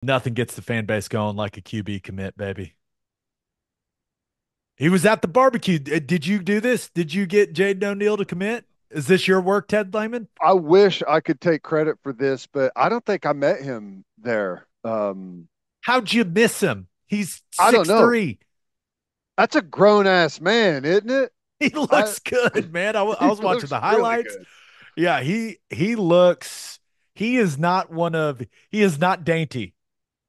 Nothing gets the fan base going like a QB commit, baby. He was at the barbecue. Did you do this? Did you get Jaden O'Neal to commit? Is this your work, Ted Lehman? I wish I could take credit for this, but I don't think I met him there. How'd you miss him? He's I don't six know. three. That's a grown ass man, isn't it? He I looks good, man. I He was watching looks the really highlights. good. Yeah, he looks. He is not one of. He is not dainty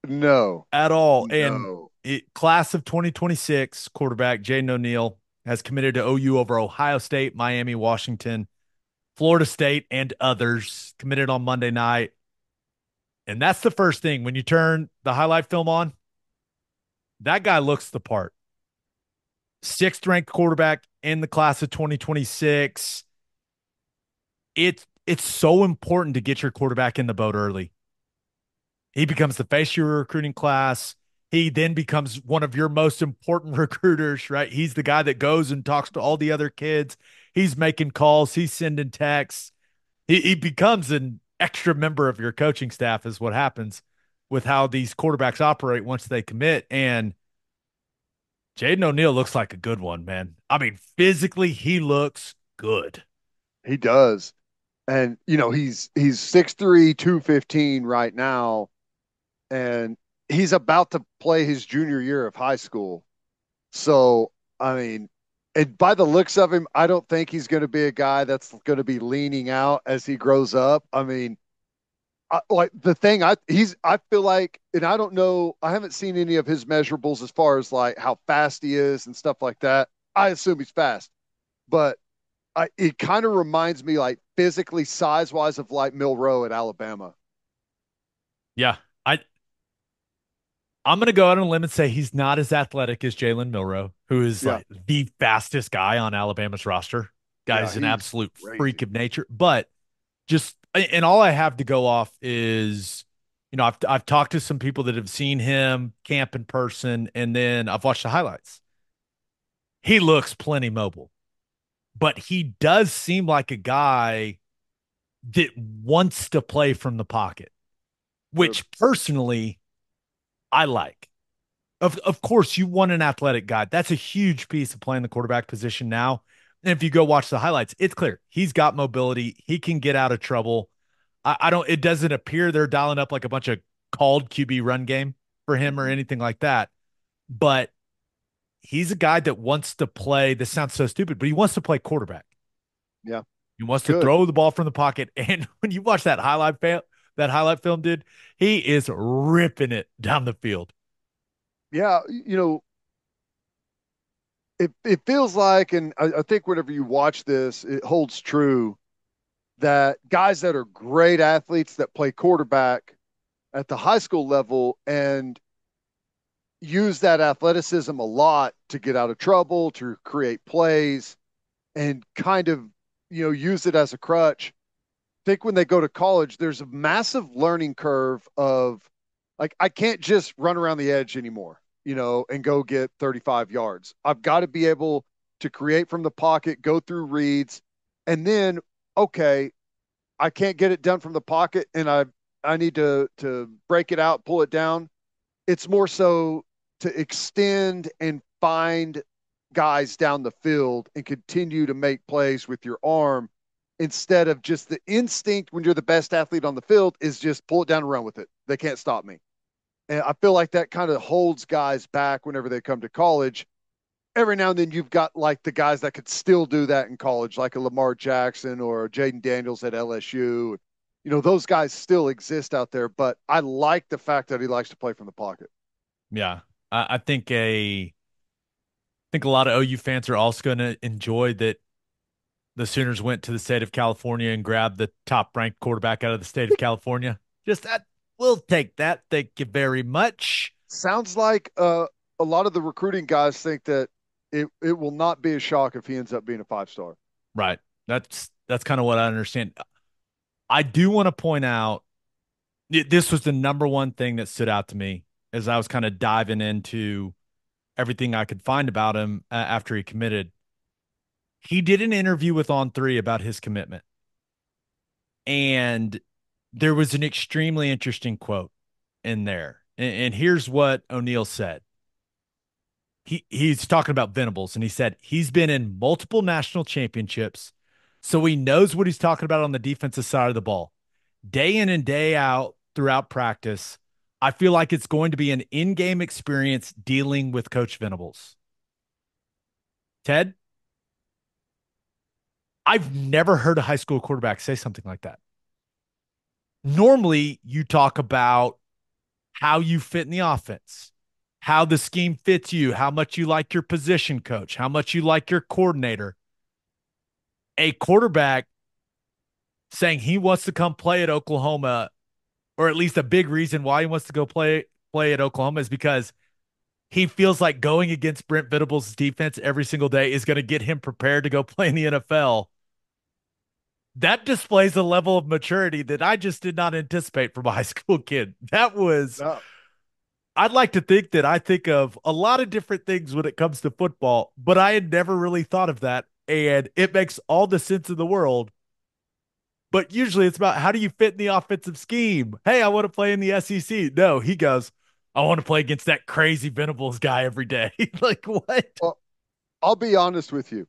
No, at all. And no. class of 2026 quarterback Jaden O'Neal has committed to OU over Ohio State, Miami, Washington, Florida State, and others. Committed on Monday night. And that's the first thing. When you turn the highlight film on, that guy looks the part. Sixth ranked quarterback in the class of 2026. It's so important to get your quarterback in the boat early. He becomes the face of your recruiting class. He then becomes one of your most important recruiters, right? He's the guy that goes and talks to all the other kids. He's making calls, he's sending texts. He becomes an extra member of your coaching staff, is what happens with how these quarterbacks operate once they commit. And Jaden O'Neal looks like a good one, man. I mean, physically, he looks good. He does. And he's 6'3", 215 right now, and he's about to play his junior year of high school. So, I mean, and by the looks of him, I don't think he's going to be a guy that's going to be leaning out as he grows up. I mean, like the thing I feel like, and I don't know, I haven't seen any of his measurables as far as like how fast he is and stuff like that. I assume he's fast, but it kind of reminds me like physically size wise of like Milroe at Alabama. Yeah. I I'm gonna go out on a limb and say he's not as athletic as Jalen Milroe, who is Yeah. like the fastest guy on Alabama's roster. Yeah. Guy's an He's absolute freak crazy. of nature. But just and all I have to go off is, I've talked to some people that have seen him camp in person, and then I've watched the highlights. He looks plenty mobile, but he does seem like a guy that wants to play from the pocket, Sure. which personally I like. Of course, you want an athletic guy. That's a huge piece of playing the quarterback position now. And if you go watch the highlights, it's clear he's got mobility. He can get out of trouble. I don't. It doesn't appear they're dialing up like a bunch of called QB run game for him or Mm-hmm. anything like that. But he's a guy that wants to play. This sounds so stupid, but he wants to play quarterback. Yeah. He wants to Good. throw the ball from the pocket. And when you watch that highlight film, dude, he is ripping it down the field. Yeah. It feels like, and I think whenever you watch this, it holds true that guys that are great athletes that play quarterback at the high school level and use that athleticism a lot to get out of trouble, to create plays, and kind of, use it as a crutch. I think when they go to college, there's a massive learning curve of like, I can't just run around the edge anymore, and go get 35 yards. I've got to be able to create from the pocket, go through reads, and then, okay, I can't get it done from the pocket and I need to break it out, pull it down. It's more so to extend and find guys down the field and continue to make plays with your arm instead of just the instinct when you're the best athlete on the field is just pull it down and run with it. They can't stop me. And I feel like that kind of holds guys back whenever they come to college. Every now and then you've got like the guys that could still do that in college, like a Lamar Jackson or Jaden Daniels at LSU. Those guys still exist out there, but I like the fact that he likes to play from the pocket. Yeah. I think a lot of OU fans are also going to enjoy that the Sooners went to the state of California and grabbed the top ranked quarterback out of the state of California. Just that, we'll take that. Thank you very much. Sounds like a lot of the recruiting guys think that it will not be a shock if he ends up being a 5 star. Right. That's kind of what I understand. I do want to point out this was the number one thing that stood out to me as I was kind of diving into everything I could find about him after he committed. He did an interview with On Three about his commitment, and there was an extremely interesting quote in there. And here's what O'Neal said. He's talking about Venables, and he said he's been in multiple national championships, so he knows what he's talking about on the defensive side of the ball. Day in and day out throughout practice, I feel like it's going to be an in-game experience dealing with Coach Venables. Ted, I've never heard a high school quarterback say something like that. Normally, you talk about how you fit in the offense, how the scheme fits you, how much you like your position coach, how much you like your coordinator. A quarterback saying he wants to come play at Oklahoma, or at least a big reason why he wants to go play at Oklahoma is because he feels like going against Brent Venables' defense every single day is going to get him prepared to go play in the NFL. That displays a level of maturity that I just did not anticipate from a high school kid. That was, No, I'd like to think that I think of a lot of different things when it comes to football, but I had never really thought of that. And it makes all the sense in the world. But usually it's about how do you fit in the offensive scheme? Hey, I want to play in the SEC. No, he goes, I want to play against that crazy Venables guy every day. Like, what? well, I'll be honest with you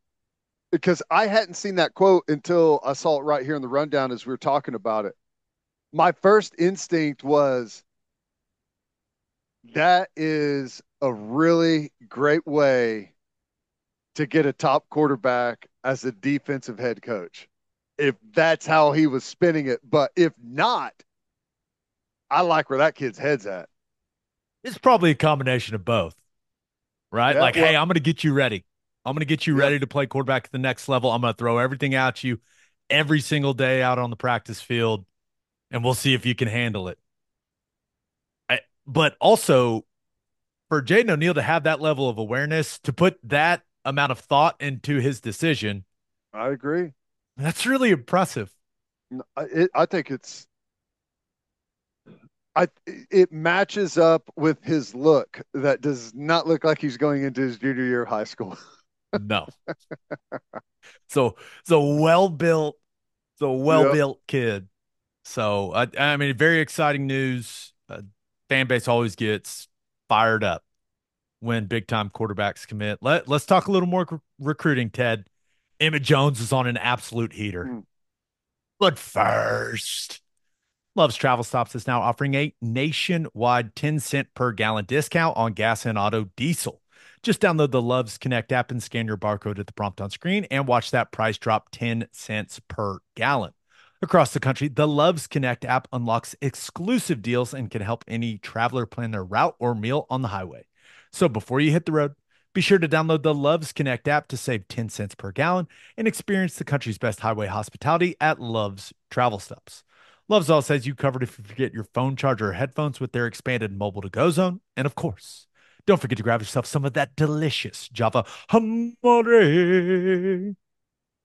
because I hadn't seen that quote until I saw it right here in the rundown as we were talking about it. My first instinct was that is a really great way to get a top quarterback as a defensive head coach. If that's how he was spinning it, but if not, I like where that kid's head's at. It's probably a combination of both, right? Yeah, Like, hey, well, I'm going to get you ready. I'm going to get you yep. ready to play quarterback at the next level. I'm going to throw everything at you every single day out on the practice field, and we'll see if you can handle it. But also, for Jaden O'Neal to have that level of awareness, to put that amount of thought into his decision, I agree. that's really impressive. I think it matches up with his look that does not look like he's going into his junior year of high school. No. So so well built, so well Yep. built kid. So I mean, very exciting news. Fan base always gets fired up when big time quarterbacks commit. Let's talk a little more recruiting, Ted. Emmett Jones is on an absolute heater. Mm. But first, Love's Travel Stops is now offering a nationwide 10-cent per gallon discount on gas and auto diesel. Just download the Love's Connect app and scan your barcode at the prompt on screen and watch that price drop 10 cents per gallon. Across the country, the Love's Connect app unlocks exclusive deals and can help any traveler plan their route or meal on the highway. So before you hit the road, be sure to download the Love's Connect app to save 10 cents per gallon and experience the country's best highway hospitality at Love's Travel Stops. Love's all says you covered if you forget your phone charger or headphones with their expanded mobile to go zone. And of course, don't forget to grab yourself some of that delicious Java Hamare.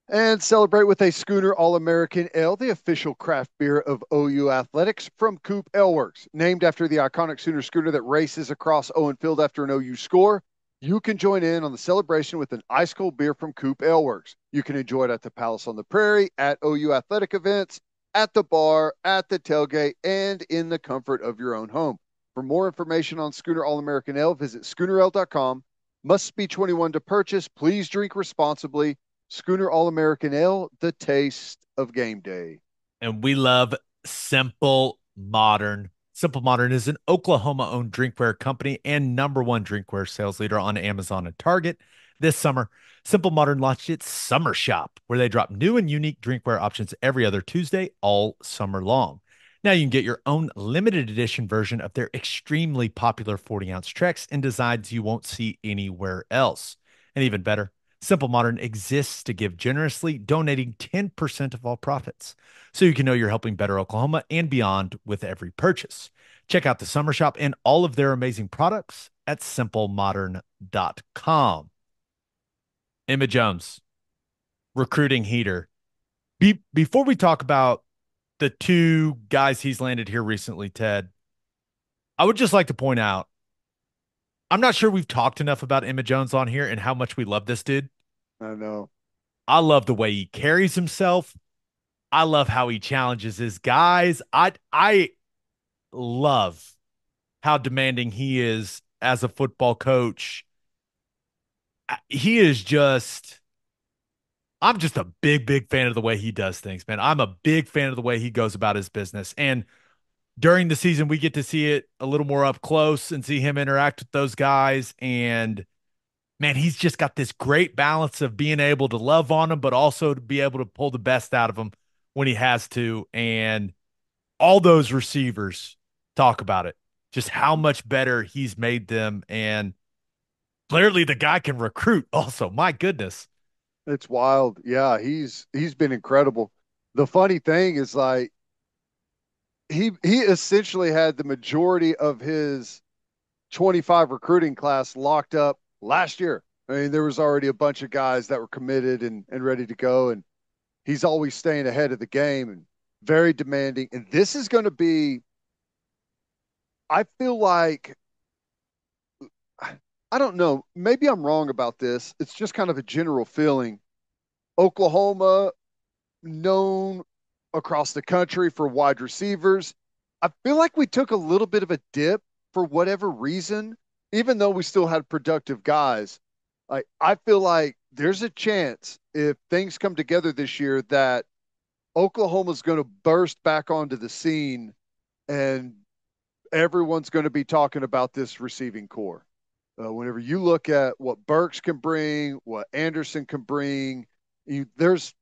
And celebrate with a Schooner All American Ale, the official craft beer of OU Athletics from Coop Ale Works. Named after the iconic Sooner schooner that races across Owen Field after an OU score, you can join in on the celebration with an ice cold beer from Coop Ale Works. You can enjoy it at the Palace on the Prairie, at OU Athletic events, at the bar, at the tailgate, and in the comfort of your own home. For more information on Schooner All American Ale, visit schoonerale.com. Must be 21 to purchase. Please drink responsibly. Schooner All American Ale, the taste of game day. And we love Simple Modern. Simple Modern is an Oklahoma owned drinkware company and number one drinkware sales leader on Amazon and Target. This summer, Simple Modern launched its Summer Shop, where they drop new and unique drinkware options every other Tuesday all summer long. Now you can get your own limited edition version of their extremely popular 40-ounce Treks in designs you won't see anywhere else. And even better, Simple Modern exists to give generously, donating 10% of all profits, so you can know you're helping better Oklahoma and beyond with every purchase. Check out the Summer Shop and all of their amazing products at simplemodern.com. Emma Jones, recruiting heater. Before we talk about the two guys he's landed here recently, Ted, I would just like to point out I'm not sure we've talked enough about Emma Jones on here and how much we love this dude. I know. I love the way he carries himself. I love how he challenges his guys. I love how demanding he is as a football coach. He is just, I'm just a big, big fan of the way he does things, man. I'm a big fan of the way he goes about his business. And during the season, we get to see it a little more up close and see him interact with those guys. And man, he's just got this great balance of being able to love on them, but also to be able to pull the best out of them when he has to. And all those receivers talk about it, just how much better he's made them. And clearly the guy can recruit also. My goodness. It's wild. Yeah, he's been incredible. The funny thing is like he essentially had the majority of his 25 recruiting class locked up last year. I mean, there was already a bunch of guys that were committed and ready to go, and he's always staying ahead of the game and very demanding. And this is going to be, I feel like, I don't know, maybe I'm wrong about this. It's just kind of a general feeling. Oklahoma, known across the country for wide receivers. I feel like we took a little bit of a dip for whatever reason, even though we still had productive guys. I feel like there's a chance if things come together this year that Oklahoma's going to burst back onto the scene and everyone's going to be talking about this receiving core. Whenever you look at what Burks can bring, what Anderson can bring, there's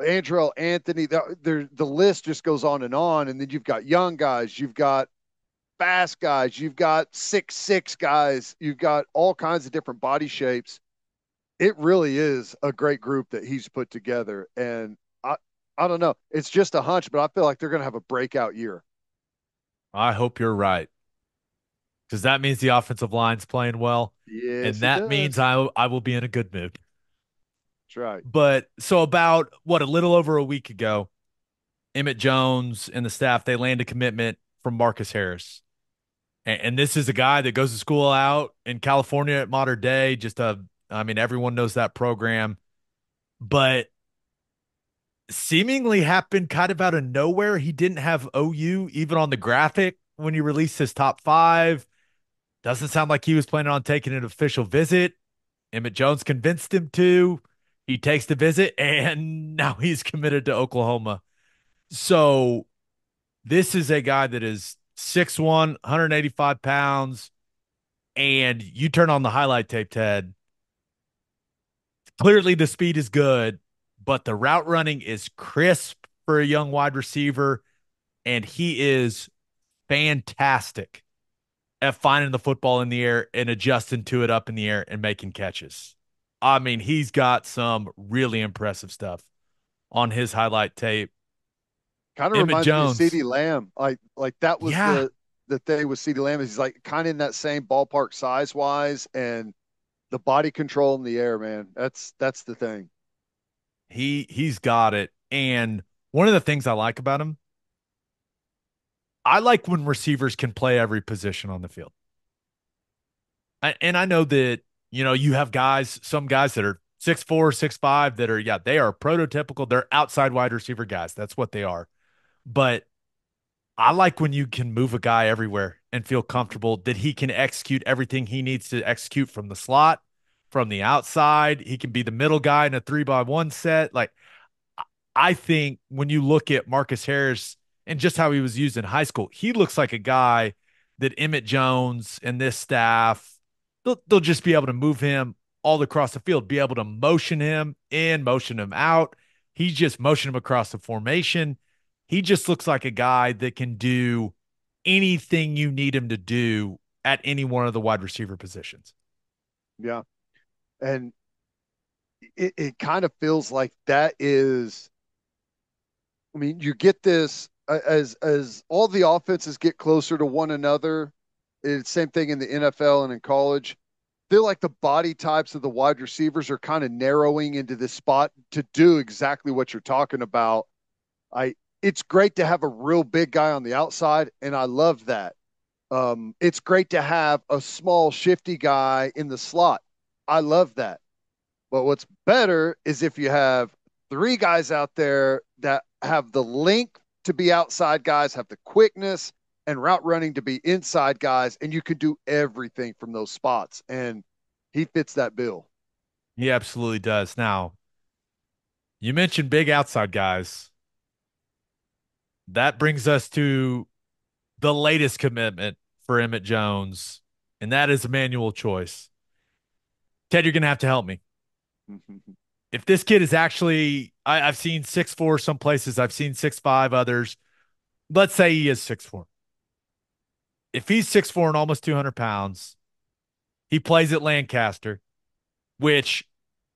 Andrell Anthony. The list just goes on, and then you've got young guys, you've got fast guys, you've got 6'6" guys, you've got all kinds of different body shapes. It really is a great group that he's put together, and I don't know. It's just a hunch, but I feel like they're going to have a breakout year. I hope you're right because that means the offensive line's playing well. And Yes, it that means does. I will be in a good mood. That's right. But so about what, a little over a week ago, Emmett Jones and the staff, they land a commitment from Marcus Harris. And this is a guy that goes to school out in California at Modern Day. I mean, everyone knows that program, but seemingly happened kind of out of nowhere. He didn't have OU even on the graphic when he released his top five. Doesn't sound like he was planning on taking an official visit. Emmett Jones convinced him to. He takes the visit, and now he's committed to Oklahoma. So this is a guy that is 6'1", 185 pounds, and you turn on the highlight tape, Ted. Clearly, the speed is good, but the route running is crisp for a young wide receiver, and he is fantastic at finding the football in the air and adjusting to it up in the air and making catches. I mean, he's got some really impressive stuff on his highlight tape. Kind of Emmett reminds me of Jones. CeeDee Lamb. Like that was Yeah, the thing with CeeDee Lamb is he's like kind of in that same ballpark size wise and the body control in the air, man. That's the thing. he's got it. And one of the things I like about him, I like when receivers can play every position on the field. And I know that, you have guys, some guys that are 6'4", 6'5", that are, yeah, they are prototypical. They're outside wide receiver guys. That's what they are. But I like when you can move a guy everywhere and feel comfortable that he can execute everything he needs to execute from the slot, from the outside. He can be the middle guy in a 3-by-1 set. Like, I think when you look at Marcus Harris and just how he was used in high school, he looks like a guy that Emmett Jones and this staff, they'll just be able to move him all across the field, be able to motion him in, motion him out. He just motion him across the formation. He just looks like a guy that can do anything you need him to do at any one of the wide receiver positions. Yeah. And it kind of feels like that is, I mean, you get this as all the offenses get closer to one another. It's same thing in the NFL and in college. Feel like the body types of the wide receivers are kind of narrowing into this spot to do exactly what you're talking about. I It's great to have a real big guy on the outside, and I love that. It's great to have a small, shifty guy in the slot. I love that. But what's better is if you have three guys out there that have the length to be outside guys, have the quickness, and route running to be inside guys, and you can do everything from those spots. And he fits that bill. He absolutely does. Now, you mentioned big outside guys. That brings us to the latest commitment for Emmett Jones, and that is Emmanuel Choice. Ted, you're going to have to help me. If this kid is actually, I've seen 6'4" some places, I've seen 6'5" others. Let's say he is 6'4". If he's 6'4" and almost 200 pounds, he plays at Lancaster, which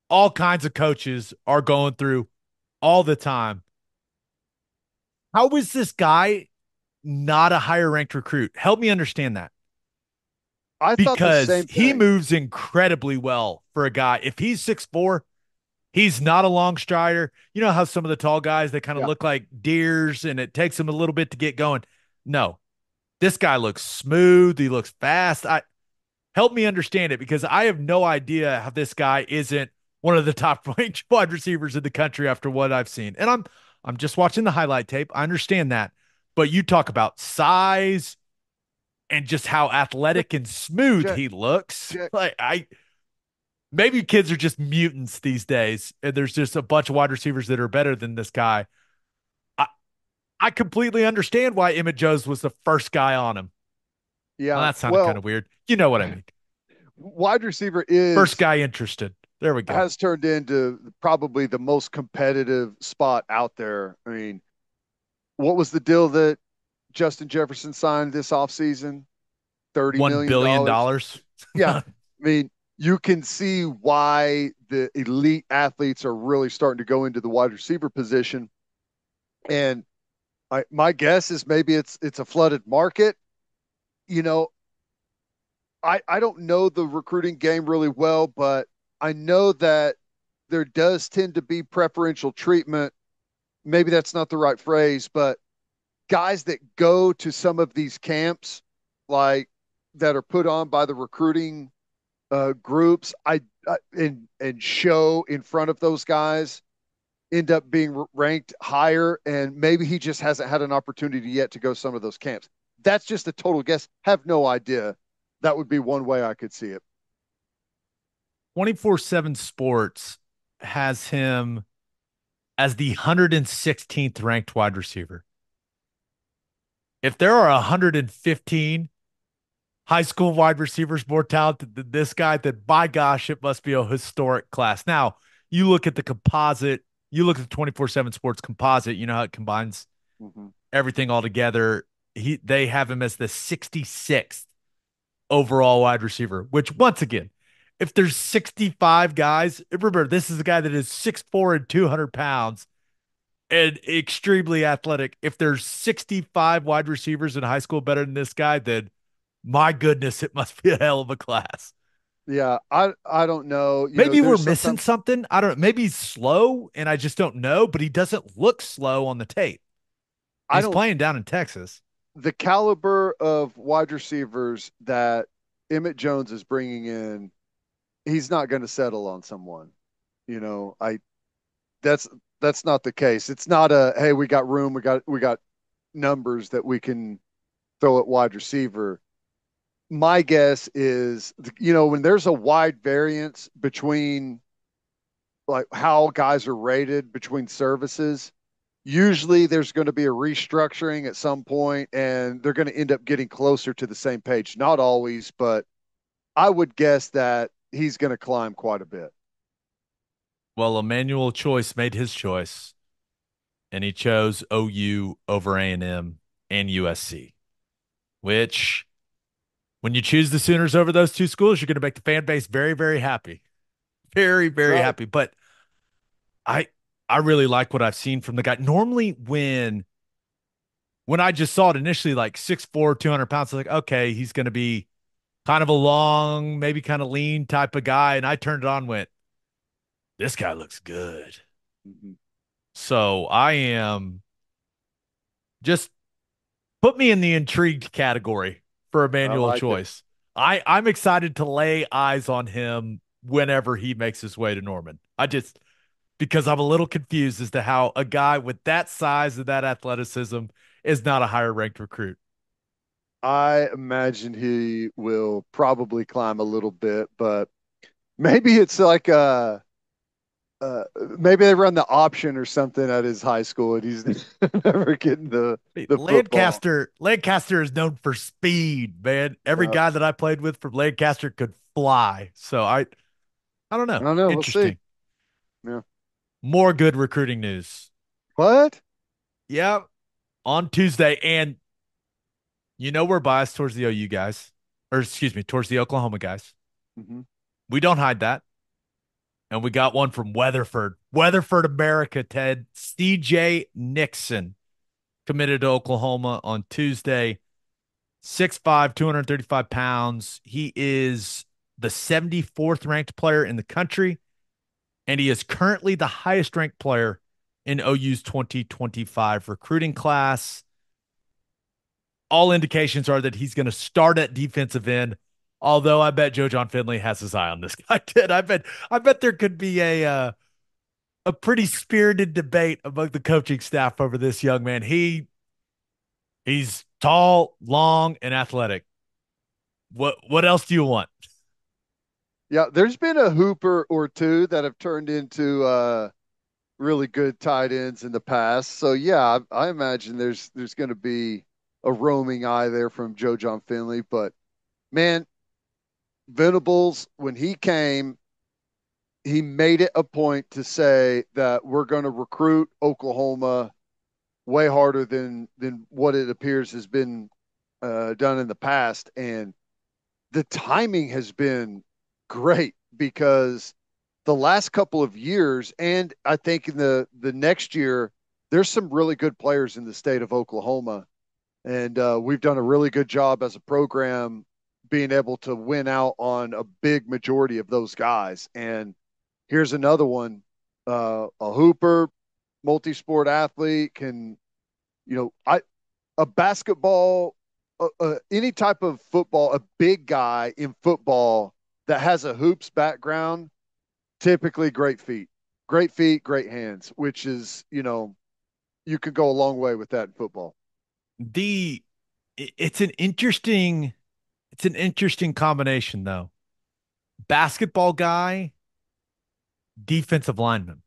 all kinds of coaches are going through all the time. How is this guy not a higher ranked recruit? Help me understand that. I thought the Because same he thing. moves incredibly well for a guy. If he's 6'4", he's not a long strider. You know how some of the tall guys, they kind of Yeah. look like deers and it takes them a little bit to get going. No, this guy looks smooth. He looks fast. Help me understand it because I have no idea how this guy isn't one of the top ranked wide receivers in the country after what I've seen. And I'm just watching the highlight tape. I understand that. But you talk about size and just how But athletic and smooth Jack, he looks. Jack, Like I maybe kids are just mutants these days, and there's just a bunch of wide receivers that are better than this guy. I, I completely understand why Emmett Jones was the first guy on him. Well, yeah. that sounded kind Well, of weird. You know what I mean. wide receiver First is guy interested. There we go. has turned into probably the most competitive spot out there. I mean, what was the deal that Justin Jefferson signed this offseason? $30 $1 million. billion. Yeah. I mean, you can see why the elite athletes are really starting to go into the wide receiver position. And my guess is maybe it's a flooded market. You know, I don't know the recruiting game really well, but I know that there does tend to be preferential treatment. Maybe that's not the right phrase, but guys that go to some of these camps, like that are put on by the recruiting groups, and show in front of those guys end up being ranked higher, and maybe he just hasn't had an opportunity yet to go some of those camps. That's just a total guess. Have no idea. That would be one way I could see it. 24/7 Sports has him as the 116th ranked wide receiver. If there are 115 high school wide receivers more talented than this guy, then by gosh, it must be a historic class. Now, you look at the composite, you look at the 24/7 Sports composite, you know how it combines Mm-hmm. everything all together. They have him as the 66th overall wide receiver, which once again, if there's 65 guys, remember this is a guy that is 6'4" and 200 pounds and extremely athletic. If there's 65 wide receivers in high school better than this guy, then my goodness, it must be a hell of a class. Yeah, I don't know. Maybe we're There's missing sometimes something. I don't know. Maybe he's slow and I just don't know, but he doesn't look slow on the tape. And I he's don't playing down in Texas. the caliber of wide receivers that Emmett Jones is bringing in. He's not going to settle on someone. I that's that's not the case. It's not a hey, we got room, we got numbers that we can throw at wide receiver. My guess is, when there's a wide variance between like how guys are rated between services, usually there's going to be a restructuring at some point and they're going to end up getting closer to the same page. Not always, but I would guess that he's going to climb quite a bit. Well, Emmanuel Choice made his choice and he chose OU over A&M and USC, which when you choose the Sooners over those two schools, you're going to make the fan base very, very happy. Very, That's very right. happy. But I I really like what I've seen from the guy. Normally when I just saw it initially, like 6'4", 200 pounds, I was like, okay, he's going to be kind of a long, maybe kind of lean type of guy. And I turned it on, and went, this guy looks good. Mhm. So I am just put me in the intrigued category for I Emmanuel like it. Choice. I'm excited to lay eyes on him whenever he makes his way to Norman. I just because I'm a little confused as to how a guy with that size and that athleticism is not a higher ranked recruit. I imagine he will probably climb a little bit, but maybe it's like maybe they run the option or something at his high school, and he's never getting Hey, the football. Lancaster is known for speed, man. Every Yeah, guy that I played with from Lancaster could fly. So I don't I know. don't know. We'll see. Interesting. Yeah. More good recruiting news. What? Yeah, on Tuesday, and we're biased towards the OU guys, or excuse me, towards the Oklahoma guys. Hmm. We don't hide that. And we got one from Weatherford, America, Ted. CJ Nickson committed to Oklahoma on Tuesday. 6'5", 235 pounds. He is the 74th ranked player in the country, and he is currently the highest ranked player in OU's 2025 recruiting class. All indications are that he's going to start at defensive end. Although I bet Joe John Finley has his eye on this guy. Did I bet there could be a pretty spirited debate among the coaching staff over this young man. He's tall, long, and athletic. What else do you want? Yeah, there's been a hooper or two that have turned into really good tight ends in the past. So yeah, I imagine there's going to be a roaming eye there from Joe John Finley. But man, Venables, when he came, he made it a point to say that we're going to recruit Oklahoma way harder than what it appears has been done in the past, and the timing has been great because the last couple of years, and I think in the next year, there's some really good players in the state of Oklahoma, and we've done a really good job as a program being able to win out on a big majority of those guys. And here's another one, a hooper, multi-sport athlete can, I a basketball, any type of football, a big guy in football that has a hoops background, typically great feet, great hands, which is, you could go a long way with that in football. The it's an interesting combination though. Basketball guy, defensive lineman.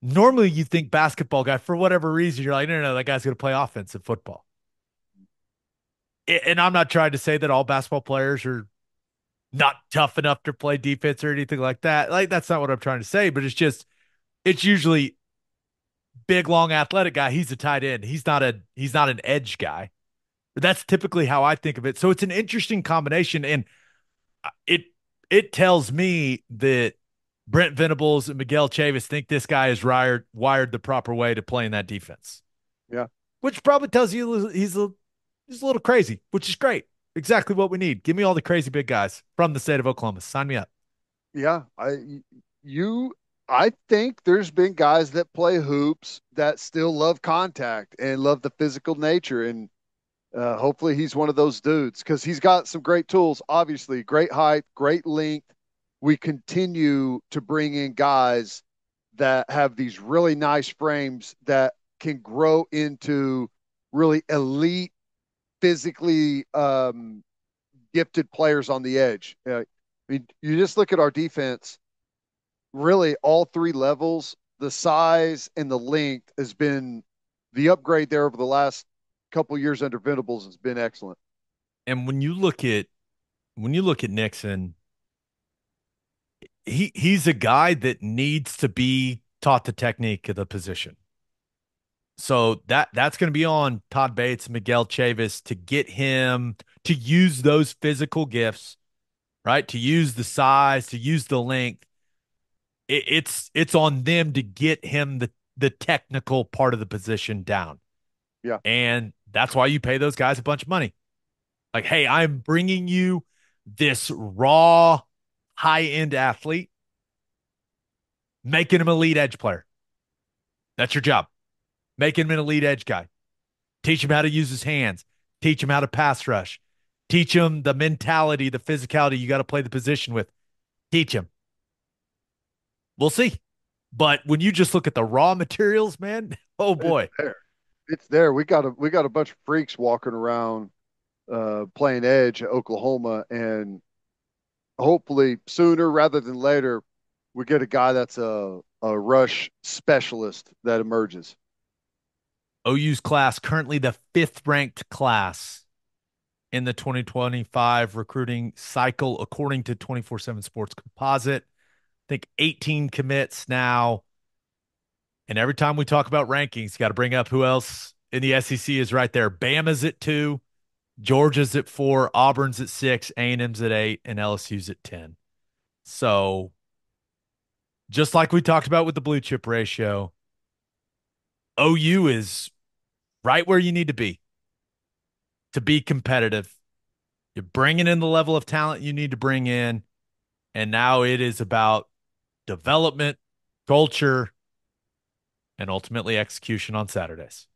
Normally you think basketball guy for whatever reason you're like no, that guy's going to play offensive football. And I'm not trying to say that all basketball players are not tough enough to play defense or anything like that. Like that's not what I'm trying to say, but it's usually big long athletic guy. He's a tight end. He's not an edge guy. But that's typically how I think of it. So it's an interesting combination, and it it tells me that Brent Venables and Miguel Chavis think this guy is wired the proper way to play in that defense, Yeah. which probably tells you he's a little crazy, which is great. Exactly what we need. Give me all the crazy big guys from the state of Oklahoma. Sign me up. Yeah. You, I think there's been guys that play hoops that still love contact and love the physical nature. And hopefully he's one of those dudes because he's got some great tools. Obviously, great height, great length. We continue to bring in guys that have these really nice frames that can grow into really elite, physically gifted players on the edge. I mean, you just look at our defense. Really, all three levels, the size and the length has been the upgrade there over the last couple years under Venables has been excellent. And when you look at Nixon, he's a guy that needs to be taught the technique of the position. So that's going to be on Todd Bates, Miguel Chavis to get him to use those physical gifts, right? To use the size, to use the length. It's on them to get him the technical part of the position down, Yeah, and that's why you pay those guys a bunch of money. Like, hey, I'm bringing you this raw, high end athlete, making him a lead edge player. That's your job. Making him an elite edge guy. Teach him how to use his hands. Teach him how to pass rush. Teach him the mentality, the physicality you got to play the position with. Teach him. We'll see. But when you just look at the raw materials, man, oh it's boy. there. It's there. We got a bunch of freaks walking around playing edge at Oklahoma, and hopefully sooner rather than later, we get a guy that's a rush specialist that emerges. OU's class currently the fifth ranked class in the 2025 recruiting cycle, according to 24/7 Sports Composite. I think 18 commits now. And every time we talk about rankings, you got to bring up who else in the SEC is right there. Bama's at 2, Georgia's at 4, Auburn's at 6, A&M's at 8, and LSU's at 10. So just like we talked about with the blue chip ratio, OU is right where you need to be competitive. You're bringing in the level of talent you need to bring in. And now it is about development, culture, and ultimately execution on Saturdays.